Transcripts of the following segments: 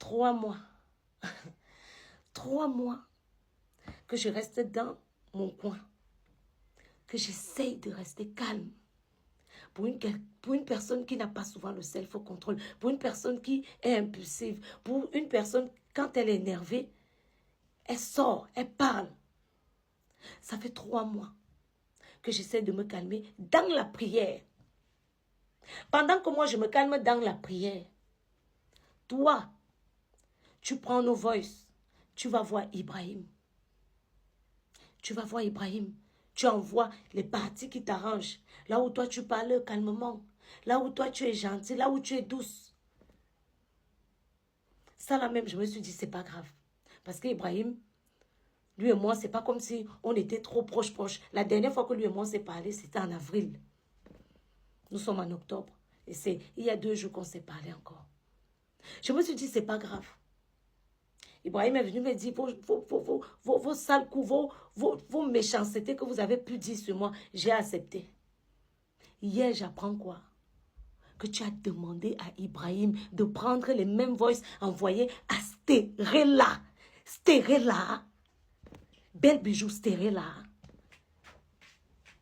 3 mois. 3 mois que je reste dans mon coin. Que j'essaye de rester calme. Pour une personne qui n'a pas souvent le self-control. Pour une personne qui est impulsive. Pour une personne, quand elle est énervée, elle sort, elle parle. Ça fait 3 mois que j'essaie de me calmer dans la prière. Pendant que moi, je me calme dans la prière, toi, tu prends nos voices, tu vas voir Ibrahim. Tu vas voir Ibrahim. Tu envoies les parties qui t'arrangent. Là où toi, tu parles calmement. Là où toi, tu es gentil. Là où tu es douce. Ça, là même, je me suis dit, c'est pas grave. Parce qu'Ibrahim, lui et moi, c'est pas comme si on était trop proches. La dernière fois que lui et moi, on s'est parlé, c'était en avril. Nous sommes en octobre. Et c'est il y a 2 jours qu'on s'est parlé encore. Je me suis dit, c'est pas grave. Ibrahim est venu me dire, vos sales coups, vos méchancetés que vous avez pu dire sur moi, j'ai accepté. Hier, j'apprends quoi? Que tu as demandé à Ibrahim de prendre les mêmes voices envoyées à Stérella. Stérella. Belle bijou Stérella.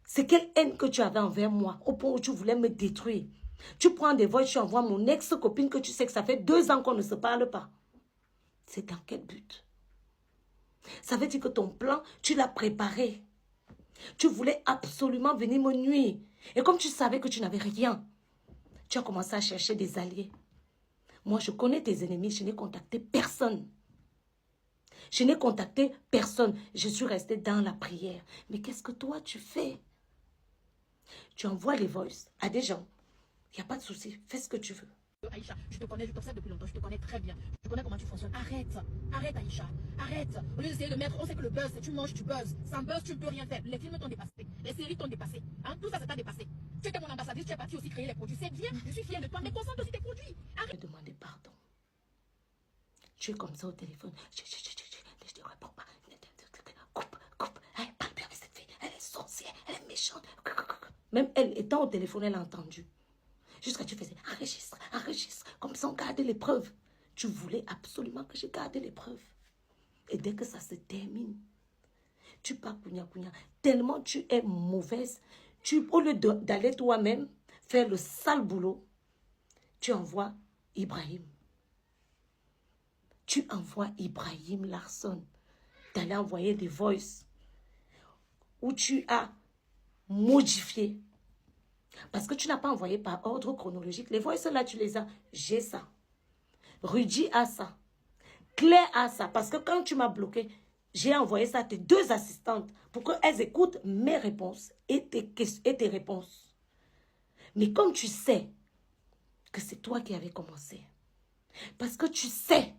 C'est quelle haine que tu avais envers moi, au point où tu voulais me détruire. Tu prends des voix, tu envoies mon ex-copine que tu sais que ça fait 2 ans qu'on ne se parle pas. C'est dans quel but? Ça veut dire que ton plan, tu l'as préparé. Tu voulais absolument venir me nuire. Et comme tu savais que tu n'avais rien, tu as commencé à chercher des alliés. Moi, je connais tes ennemis, je n'ai contacté personne. Je n'ai contacté personne. Je suis restée dans la prière. Mais qu'est-ce que toi, tu fais? Tu envoies les voices à des gens. Il n'y a pas de souci. Fais ce que tu veux. Aïcha, je te connais, je t'observe depuis longtemps, je te connais très bien. Je connais comment tu fonctionnes. Arrête, arrête Aïcha, arrête. Au lieu d'essayer de mettre, on sait que le buzz, c'est tu manges, tu buzzes. Sans buzz, tu ne peux rien faire. Les films t'ont dépassé, les séries t'ont dépassé. Hein? Tout ça, ça t'a dépassé. Tu étais mon ambassadrice, tu es parti aussi créer les produits. C'est bien, je suis fière de toi, mais concentre aussi tes produits. Arrête. Je vais demander pardon. Tu es comme ça au téléphone. Je te réponds pas. Coupe. Elle parle plus avec cette fille. Elle est sorcière, elle est méchante. Même elle, étant au téléphone, elle a entendu. Jusqu'à tu faisais enregistre. Comme ça, on garde les preuves. Tu voulais absolument que je garde les preuves. Et dès que ça se termine, tu pars kounya. Tellement tu es mauvaise, au lieu d'aller toi-même faire le sale boulot, tu envoies Ibrahim. Tu envoies Ibrahim Larson d'aller envoyer des voices où tu as modifié. Parce que tu n'as pas envoyé par ordre chronologique. Les voices là, tu les as. J'ai ça. Rudy a ça. Claire a ça. Parce que quand tu m'as bloqué, j'ai envoyé ça à tes 2 assistantes pour qu'elles écoutent mes réponses et tes réponses. Mais comme tu sais que c'est toi qui avais commencé, parce que tu sais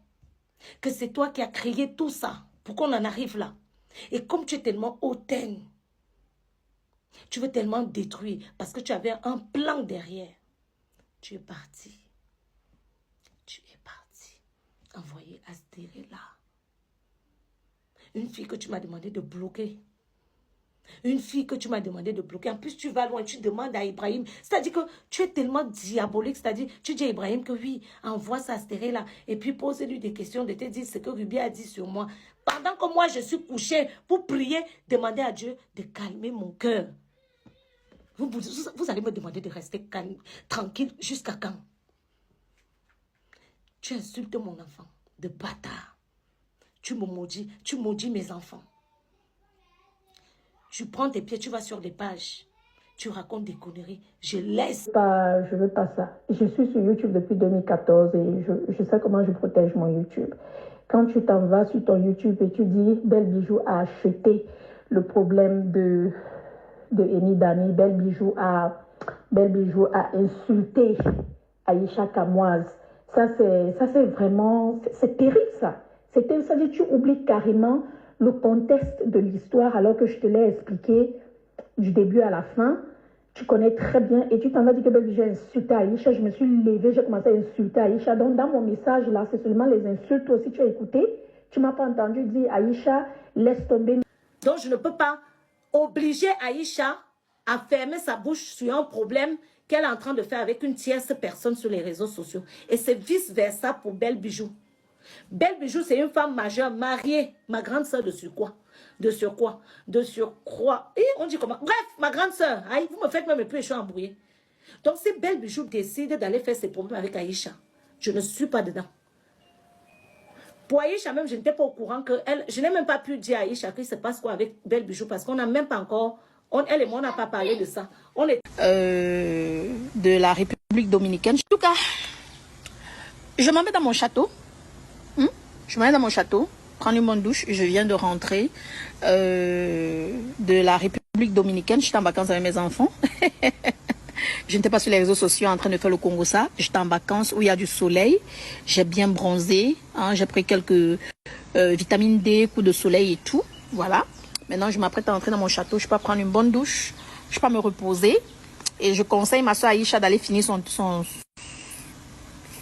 que c'est toi qui as créé tout ça pour qu'on en arrive là, et comme tu es tellement hautaine, tu veux tellement détruire parce que tu avais un plan derrière. Tu es parti. Envoyé à Stérella. Une fille que tu m'as demandé de bloquer. En plus, tu vas loin, tu demandes à Ibrahim. C'est-à-dire que tu es tellement diabolique. C'est-à-dire, tu dis à Ibrahim que oui, envoie ça à Stérella. Et puis, pose-lui des questions, de te dire ce que Ruby a dit sur moi. Pendant que moi, je suis couchée pour prier, demander à Dieu de calmer mon cœur. Vous allez me demander de rester calme, tranquille, jusqu'à quand? Tu insultes mon enfant de bâtard. Tu me maudis, tu maudis mes enfants. Tu prends tes pieds, tu vas sur les pages. Tu racontes des conneries. Je laisse. Je veux pas ça. Je suis sur YouTube depuis 2014 et je sais comment je protège mon YouTube. Quand tu t'en vas sur ton YouTube et tu dis Belle Bijou a acheté le problème de Eni Dani, Belle Bijou a insulté Aïcha Kamoise. Ça c'est vraiment, c'est terrible ça. Ça veut dire tu oublies carrément le contexte de l'histoire alors que je te l'ai expliqué du début à la fin. Tu connais très bien et tu t'en vas dire que Belle Bijou a insulté Aïcha. Je me suis levée, j'ai commencé à insulter Aïcha. Donc dans mon message là, c'est seulement les insultes. Toi aussi tu as écouté. Tu m'as pas entendu dire Aïcha, laisse tomber. Donc je ne peux pas obliger Aïcha à fermer sa bouche sur un problème qu'elle est en train de faire avec une tierce personne sur les réseaux sociaux. Et c'est vice-versa pour Belle Bijou. Belle Bijou, c'est une femme majeure, mariée. Ma grande soeur de surcroît. De surcroît. De surcroît. Et on dit comment? Bref, ma grande soeur. Aïe, vous me faites même plus, je suis embrouillée. Donc, si Belle Bijou décide d'aller faire ses problèmes avec Aïcha, je ne suis pas dedans. Pour Aïcha même, je n'étais pas au courant que elle. Je n'ai même pas pu dire à Aïcha qu'il se passe quoi avec Belle Bijou parce qu'on n'a même pas encore. Elle et moi, on n'a pas parlé de ça. On est. De la République dominicaine. En tout cas, je m'en vais dans mon château. Je m'en vais dans mon château, prendre une bonne douche. Je viens de rentrer de la République dominicaine. J'étais en vacances avec mes enfants. Je n'étais pas sur les réseaux sociaux en train de faire le Congo ça. J'étais en vacances où il y a du soleil. J'ai bien bronzé. Hein, j'ai pris quelques vitamines D, coups de soleil et tout. Voilà. Maintenant, je m'apprête à entrer dans mon château. Je peux prendre une bonne douche. Je peux me reposer. Et je conseille ma soeur Aïcha d'aller finir son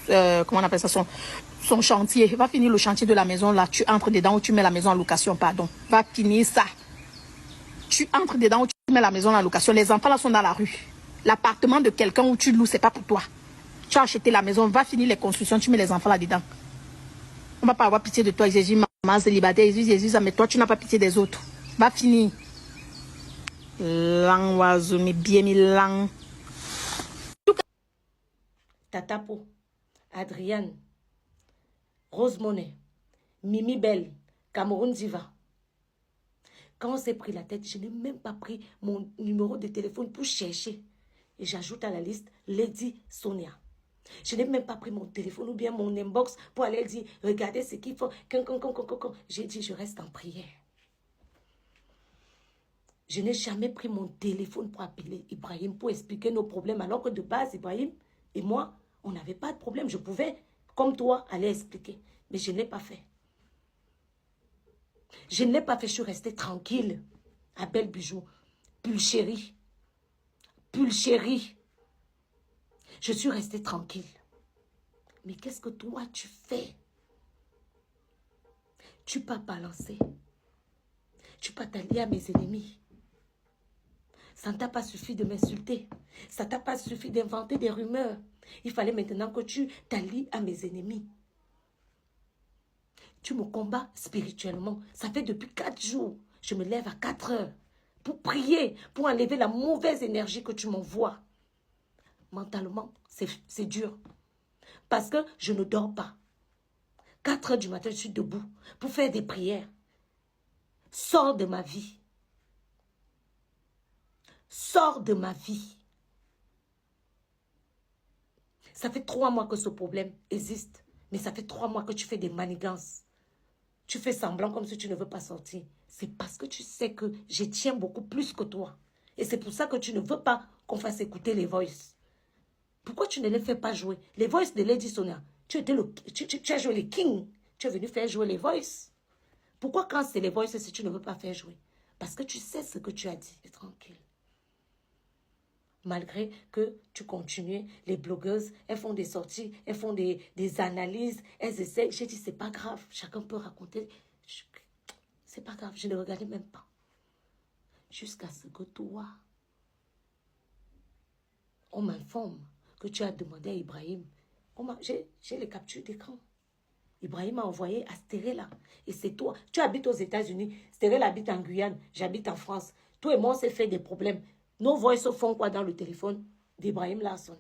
comment on appelle ça, son chantier. Va finir le chantier de la maison là. Tu entres dedans où tu mets la maison en location, pardon. Va finir ça. Tu entres dedans où tu mets la maison en location. Les enfants là sont dans la rue. L'appartement de quelqu'un où tu loues, c'est pas pour toi. Tu as acheté la maison, va finir les constructions, tu mets les enfants là-dedans. On va pas avoir pitié de toi, Jésus, maman célibataire, Jésus, mais toi, tu n'as pas pitié des autres. Va finir. Lang oiseau, mais bien mis lang. Tatapo, Adrienne, Rose Monet, Mimi Belle, Cameroun Diva. Quand on s'est pris la tête, je n'ai même pas pris mon numéro de téléphone pour chercher. Et j'ajoute à la liste Lady Sonia. Je n'ai même pas pris mon téléphone ou bien mon inbox pour aller dire, regardez ce qu'il faut. J'ai dit, je reste en prière. Je n'ai jamais pris mon téléphone pour appeler Ibrahim, pour expliquer nos problèmes. Alors que de base, Ibrahim et moi, on n'avait pas de problème. Je pouvais, comme toi, aller expliquer. Mais je ne l'ai pas fait. Je ne l'ai pas fait, je suis restée tranquille. À Belle Bijou. Pulchérie. Pulchérie. Je suis restée tranquille. Mais qu'est-ce que toi tu fais? Tu peux balancer. Tu peux t'allier à mes ennemis. Ça ne t'a pas suffi de m'insulter. Ça ne t'a pas suffi d'inventer des rumeurs. Il fallait maintenant que tu t'allies à mes ennemis. Tu me combats spirituellement. Ça fait depuis 4 jours. Je me lève à 4 heures pour prier, pour enlever la mauvaise énergie que tu m'envoies. Mentalement, c'est dur. Parce que je ne dors pas. 4 heures du matin, je suis debout pour faire des prières. Sors de ma vie. Sors de ma vie. Ça fait 3 mois que ce problème existe. Mais ça fait 3 mois que tu fais des manigances. Tu fais semblant comme si tu ne veux pas sortir. C'est parce que tu sais que je tiens beaucoup plus que toi. Et c'est pour ça que tu ne veux pas qu'on fasse écouter les voices. Pourquoi tu ne les fais pas jouer? Les voices de Lady Sonia, tu as joué les kings. Tu es venu faire jouer les voices. Pourquoi quand c'est les voices, si tu ne veux pas faire jouer? Parce que tu sais ce que tu as dit. Tranquille. Malgré que tu continues, les blogueuses, elles font des sorties, elles font des analyses, elles essaient. J'ai dit, c'est pas grave, chacun peut raconter. C'est pas grave, je ne regardais même pas. Jusqu'à ce que toi, on m'informe que tu as demandé à Ibrahim. J'ai les captures d'écran. Ibrahim a envoyé à Stérella. Et c'est toi. Tu habites aux États-Unis. Stérella habite en Guyane. J'habite en France. Toi et moi, on s'est fait des problèmes. Nos voix font quoi dans le téléphone d'Ibrahim Larson?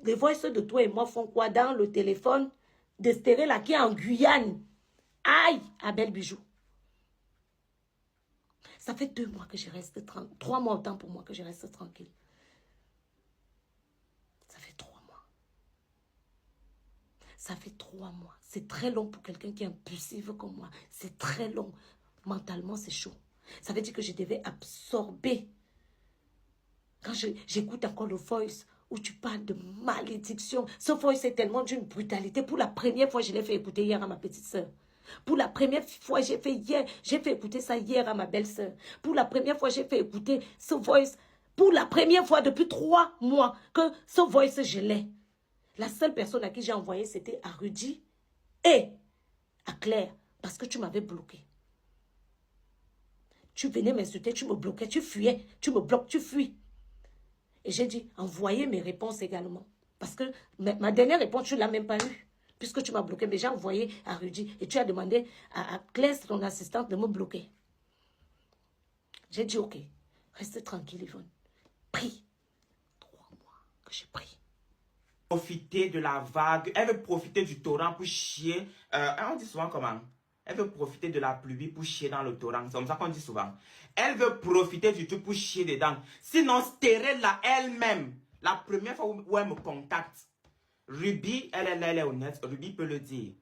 Les voix de toi et moi font quoi dans le téléphone de Stérella qui est en Guyane? Aïe, à Belle Bijou. Ça fait 2 mois que je reste tranquille. 3 mois autant pour moi que je reste tranquille. Ça fait 3 mois. Ça fait 3 mois. C'est très long pour quelqu'un qui est impulsif comme moi. C'est très long. Mentalement, c'est chaud. Ça veut dire que je devais absorber. Quand j'écoute encore le voice où tu parles de malédiction, ce voice est tellement d'une brutalité. Pour la première fois, je l'ai fait écouter hier à ma petite soeur. Pour la première fois, j'ai fait écouter ça hier à ma belle-sœur. Pour la première fois, j'ai fait écouter ce voice. Pour la première fois depuis 3 mois que ce voice, je l'ai. La seule personne à qui j'ai envoyé, c'était à Rudy et à Claire. Parce que tu m'avais bloqué. Tu venais m'insulter, tu me bloquais, tu fuyais. Tu me bloques, tu fuis. Et j'ai dit, envoyez mes réponses également. Parce que ma dernière réponse, tu ne l'as même pas eue. puisque tu m'as bloqué, mais j'ai envoyé à Rudy et tu as demandé à Claire, ton assistante, de me bloquer. J'ai dit, ok, reste tranquille, Yvonne. Prie. 3 mois que j'ai pris. Profiter de la vague, elle veut profiter du torrent pour chier. On dit souvent comment? Elle veut profiter de la pluie pour chier dans le torrent. C'est comme ça qu'on dit souvent. Elle veut profiter du tout pour chier dedans. Sinon, Stérella elle-même, la première fois où elle me contacte, Ruby, elle est honnête, Ruby peut le dire.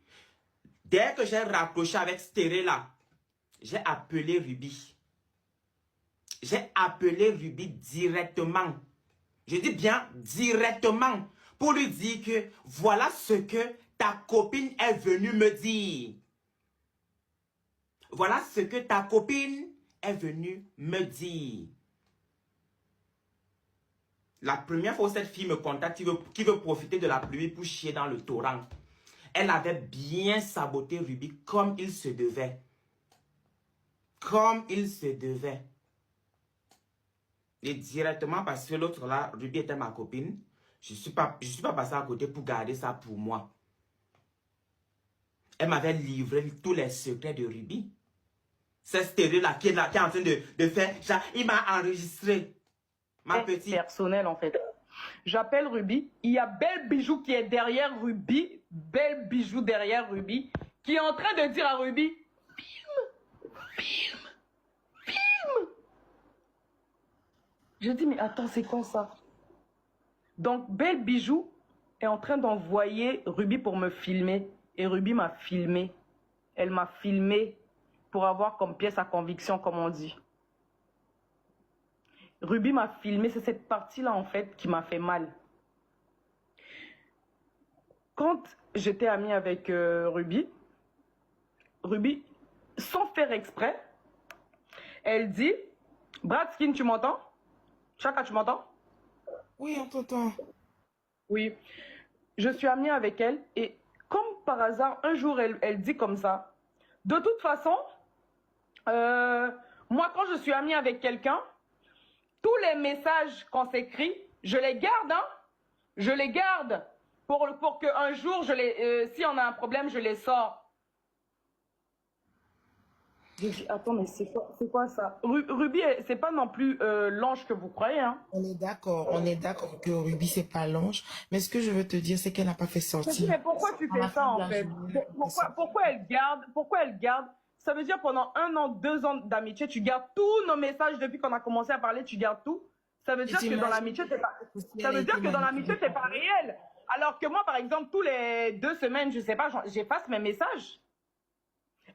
Dès que j'ai raccroché avec Stérella, j'ai appelé Ruby. J'ai appelé Ruby directement. Je dis bien directement. Pour lui dire que voilà ce que ta copine est venue me dire. Voilà ce que ta copine est venue me dire. La première fois où cette fille me contacte, qui veut profiter de la pluie pour chier dans le torrent, elle avait bien saboté Ruby comme il se devait. Comme il se devait. Et directement parce que l'autre là, Ruby était ma copine, je suis pas passé à côté pour garder ça pour moi. Elle m'avait livré tous les secrets de Ruby. C'est stérile là qui est en train de faire. Genre, il m'a enregistré. Ma petite. Personnel en fait. J'appelle Ruby. Il y a Belle Bijou qui est derrière Ruby. Belle Bijou derrière Ruby. Qui est en train de dire à Ruby, filme. Je dis, mais attends, c'est quoi ça? Donc, Belle Bijou est en train d'envoyer Ruby pour me filmer. Et Ruby m'a filmé. Elle m'a filmé pour avoir comme pièce à conviction, comme on dit. Ruby m'a filmé. C'est cette partie-là, en fait, qui m'a fait mal. Quand j'étais amie avec Ruby, sans faire exprès, elle dit, Bradskin, tu m'entends? Chaka, tu m'entends? Oui, on t'entend. Oui. Je suis amie avec elle et comme par hasard, un jour, elle dit comme ça. De toute façon, moi, quand je suis amie avec quelqu'un, tous les messages qu'on s'écrit, je les garde, hein. Je les garde pour qu'un jour, si on a un problème, je les sors. Je dis, attends, mais c'est quoi ça? Ruby, c'est pas non plus l'ange que vous croyez, hein. On est d'accord que Ruby, c'est pas l'ange. Mais ce que je veux te dire, c'est qu'elle n'a pas fait Je dis, sortir. mais pourquoi tu fais ça, en fait? Pourquoi elle garde? Ça veut dire pendant 1 an, 2 ans d'amitié, tu gardes tous nos messages depuis qu'on a commencé à parler, tu gardes tout. Ça veut dire que dans l'amitié, c'est pas réel. Alors que moi, par exemple, tous les 2 semaines, je sais pas, j'efface mes messages.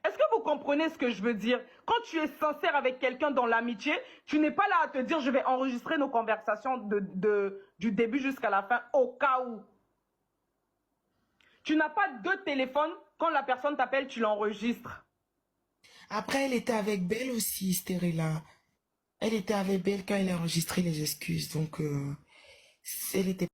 Est-ce que vous comprenez ce que je veux dire? Quand tu es sincère avec quelqu'un dans l'amitié, tu n'es pas là à te dire je vais enregistrer nos conversations du début jusqu'à la fin au cas où. Tu n'as pas 2 téléphones, quand la personne t'appelle, tu l'enregistres. Après, elle était avec Belle aussi, Stérella. Elle était avec Belle quand elle a enregistré les excuses. Donc, elle était